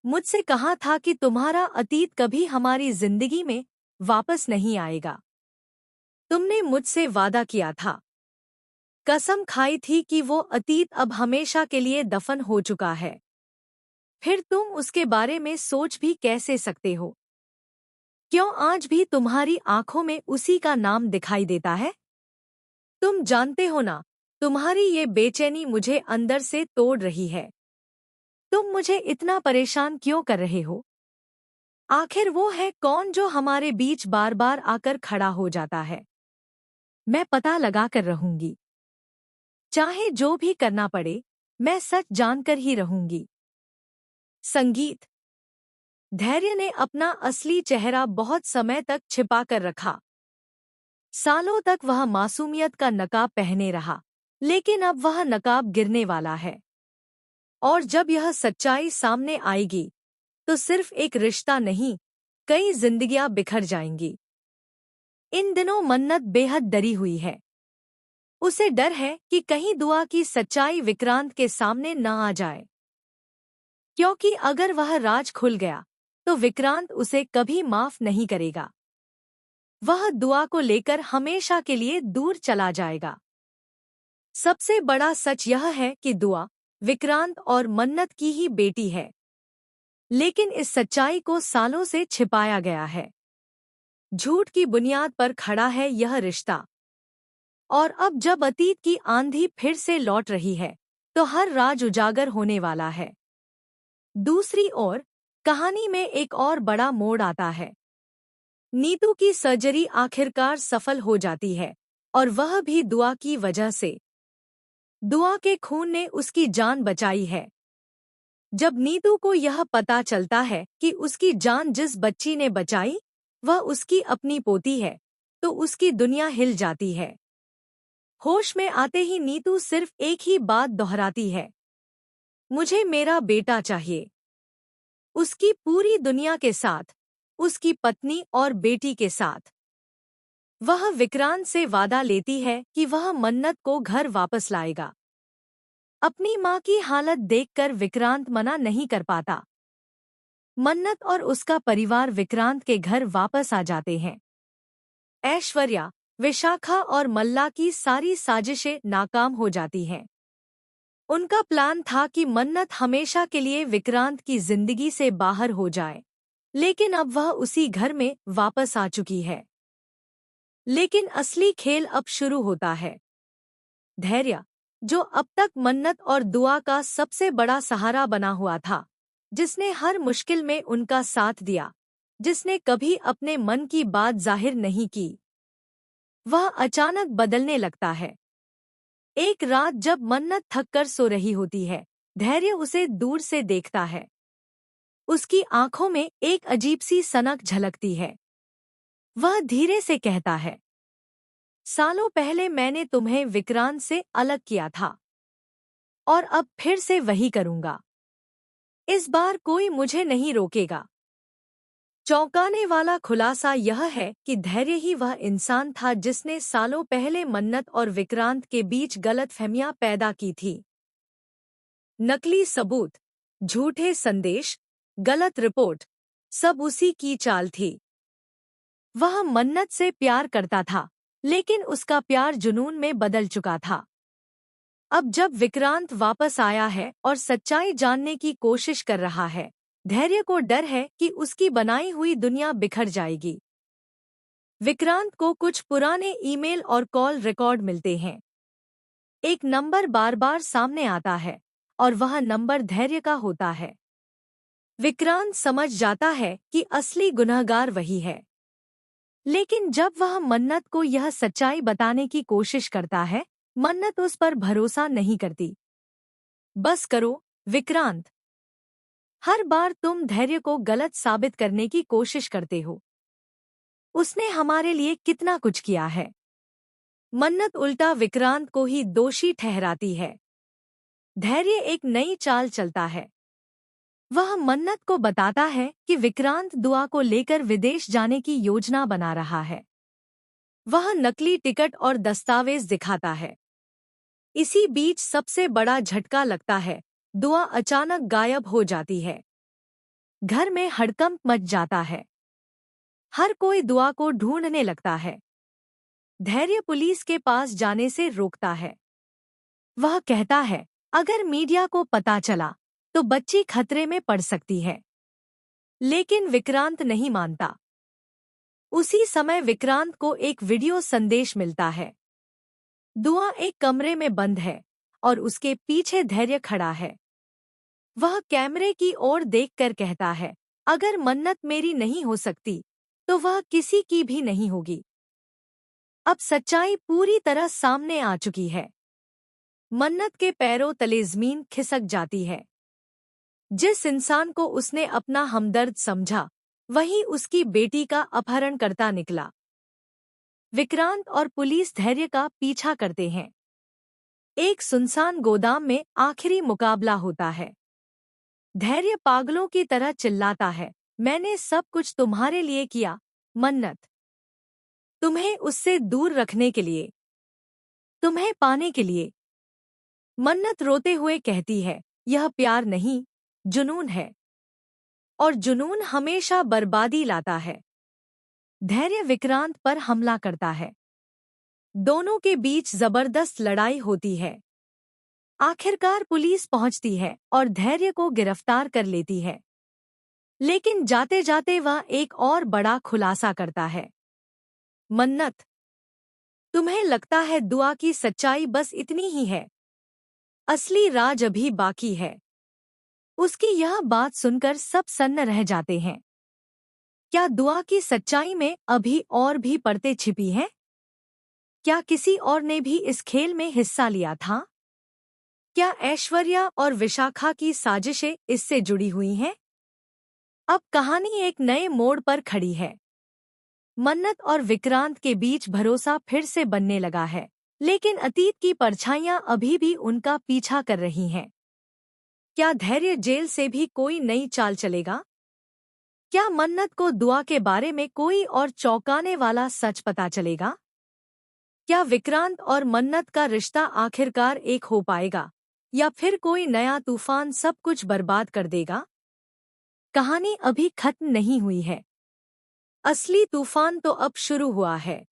मुझसे कहा था कि तुम्हारा अतीत कभी हमारी जिंदगी में वापस नहीं आएगा। तुमने मुझसे वादा किया था, कसम खाई थी कि वो अतीत अब हमेशा के लिए दफन हो चुका है। फिर तुम उसके बारे में सोच भी कैसे सकते हो? क्यों आज भी तुम्हारी आंखों में उसी का नाम दिखाई देता है? तुम जानते हो ना, तुम्हारी ये बेचैनी मुझे अंदर से तोड़ रही है। तुम मुझे इतना परेशान क्यों कर रहे हो? आखिर वो है कौन जो हमारे बीच बार बार आकर खड़ा हो जाता है? मैं पता लगा कर रहूंगी, चाहे जो भी करना पड़े। मैं सच जानकर ही रहूंगी। संगीत। धैर्य ने अपना असली चेहरा बहुत समय तक छिपा कर रखा। सालों तक वह मासूमियत का नकाब पहने रहा, लेकिन अब वह नकाब गिरने वाला है। और जब यह सच्चाई सामने आएगी, तो सिर्फ एक रिश्ता नहीं, कई जिंदगियां बिखर जाएंगी। इन दिनों मन्नत बेहद डरी हुई है। उसे डर है कि कहीं दुआ की सच्चाई विक्रांत के सामने न आ जाए, क्योंकि अगर वह राज खुल गया तो विक्रांत उसे कभी माफ नहीं करेगा। वह दुआ को लेकर हमेशा के लिए दूर चला जाएगा। सबसे बड़ा सच यह है कि दुआ विक्रांत और मन्नत की ही बेटी है, लेकिन इस सच्चाई को सालों से छिपाया गया है। झूठ की बुनियाद पर खड़ा है यह रिश्ता। और अब जब अतीत की आंधी फिर से लौट रही है, तो हर राज उजागर होने वाला है। दूसरी ओर कहानी में एक और बड़ा मोड़ आता है। नीतू की सर्जरी आखिरकार सफल हो जाती है, और वह भी दुआ की वजह से। दुआ के खून ने उसकी जान बचाई है। जब नीतू को यह पता चलता है कि उसकी जान जिस बच्ची ने बचाई वह उसकी अपनी पोती है, तो उसकी दुनिया हिल जाती है। होश में आते ही नीतू सिर्फ एक ही बात दोहराती है, मुझे मेरा बेटा चाहिए। उसकी पूरी दुनिया के साथ, उसकी पत्नी और बेटी के साथ। वह विक्रांत से वादा लेती है कि वह मन्नत को घर वापस लाएगा। अपनी माँ की हालत देखकर विक्रांत मना नहीं कर पाता। मन्नत और उसका परिवार विक्रांत के घर वापस आ जाते हैं। ऐश्वर्या, विशाखा और मल्ला की सारी साजिशें नाकाम हो जाती हैं। उनका प्लान था कि मन्नत हमेशा के लिए विक्रांत की जिंदगी से बाहर हो जाए, लेकिन अब वह उसी घर में वापस आ चुकी है। लेकिन असली खेल अब शुरू होता है। धैर्य, जो अब तक मन्नत और दुआ का सबसे बड़ा सहारा बना हुआ था, जिसने हर मुश्किल में उनका साथ दिया, जिसने कभी अपने मन की बात जाहिर नहीं की, वह अचानक बदलने लगता है। एक रात जब मन्नत थककर सो रही होती है, धैर्य उसे दूर से देखता है। उसकी आंखों में एक अजीब सी सनक झलकती है। वह धीरे से कहता है, सालों पहले मैंने तुम्हें विक्रांत से अलग किया था, और अब फिर से वही करूंगा। इस बार कोई मुझे नहीं रोकेगा। चौंकाने वाला खुलासा यह है कि धैर्य ही वह इंसान था जिसने सालों पहले मन्नत और विक्रांत के बीच गलतफहमियां पैदा की थी। नकली सबूत, झूठे संदेश, गलत रिपोर्ट, सब उसी की चाल थी। वह मन्नत से प्यार करता था, लेकिन उसका प्यार जुनून में बदल चुका था। अब जब विक्रांत वापस आया है और सच्चाई जानने की कोशिश कर रहा है, धैर्य को डर है कि उसकी बनाई हुई दुनिया बिखर जाएगी। विक्रांत को कुछ पुराने ईमेल और कॉल रिकॉर्ड मिलते हैं। एक नंबर बार बार सामने आता है, और वह नंबर धैर्य का होता है। विक्रांत समझ जाता है कि असली गुनहगार वही है। लेकिन जब वह मन्नत को यह सच्चाई बताने की कोशिश करता है, मन्नत उस पर भरोसा नहीं करती। बस करो, विक्रांत। हर बार तुम धैर्य को गलत साबित करने की कोशिश करते हो। उसने हमारे लिए कितना कुछ किया है। मन्नत उल्टा विक्रांत को ही दोषी ठहराती है। धैर्य एक नई चाल चलता है। वह मन्नत को बताता है कि विक्रांत दुआ को लेकर विदेश जाने की योजना बना रहा है। वह नकली टिकट और दस्तावेज दिखाता है। इसी बीच सबसे बड़ा झटका लगता है, दुआ अचानक गायब हो जाती है। घर में हड़कंप मच जाता है। हर कोई दुआ को ढूंढने लगता है। धैर्य पुलिस के पास जाने से रोकता है। वह कहता है, अगर मीडिया को पता चला तो बच्ची खतरे में पड़ सकती है। लेकिन विक्रांत नहीं मानता। उसी समय विक्रांत को एक वीडियो संदेश मिलता है। दुआ एक कमरे में बंद है और उसके पीछे धैर्य खड़ा है। वह कैमरे की ओर देखकर कहता है, अगर मन्नत मेरी नहीं हो सकती तो वह किसी की भी नहीं होगी। अब सच्चाई पूरी तरह सामने आ चुकी है। मन्नत के पैरों तले जमीन खिसक जाती है। जिस इंसान को उसने अपना हमदर्द समझा, वही उसकी बेटी का अपहरणकर्ता निकला। विक्रांत और पुलिस धैर्य का पीछा करते हैं। एक सुनसान गोदाम में आखिरी मुकाबला होता है। धैर्य पागलों की तरह चिल्लाता है, मैंने सब कुछ तुम्हारे लिए किया मन्नत, तुम्हें उससे दूर रखने के लिए, तुम्हें पाने के लिए। मन्नत रोते हुए कहती है, यह प्यार नहीं, जुनून है, और जुनून हमेशा बर्बादी लाता है। धैर्य विक्रांत पर हमला करता है। दोनों के बीच जबरदस्त लड़ाई होती है। आखिरकार पुलिस पहुंचती है और धैर्य को गिरफ्तार कर लेती है। लेकिन जाते जाते वह एक और बड़ा खुलासा करता है। मन्नत, तुम्हें लगता है दुआ की सच्चाई बस इतनी ही है? असली राज अभी बाकी है। उसकी यह बात सुनकर सब सन्न रह जाते हैं। क्या दुआ की सच्चाई में अभी और भी परतें छिपी हैं? क्या किसी और ने भी इस खेल में हिस्सा लिया था? क्या ऐश्वर्या और विशाखा की साजिशें इससे जुड़ी हुई हैं? अब कहानी एक नए मोड़ पर खड़ी है। मन्नत और विक्रांत के बीच भरोसा फिर से बनने लगा है, लेकिन अतीत की परछाइयां अभी भी उनका पीछा कर रही हैं। क्या धैर्य जेल से भी कोई नई चाल चलेगा? क्या मन्नत को दुआ के बारे में कोई और चौंकाने वाला सच पता चलेगा? क्या विक्रांत और मन्नत का रिश्ता आखिरकार एक हो पाएगा, या फिर कोई नया तूफान सब कुछ बर्बाद कर देगा? कहानी अभी खत्म नहीं हुई है। असली तूफान तो अब शुरू हुआ है।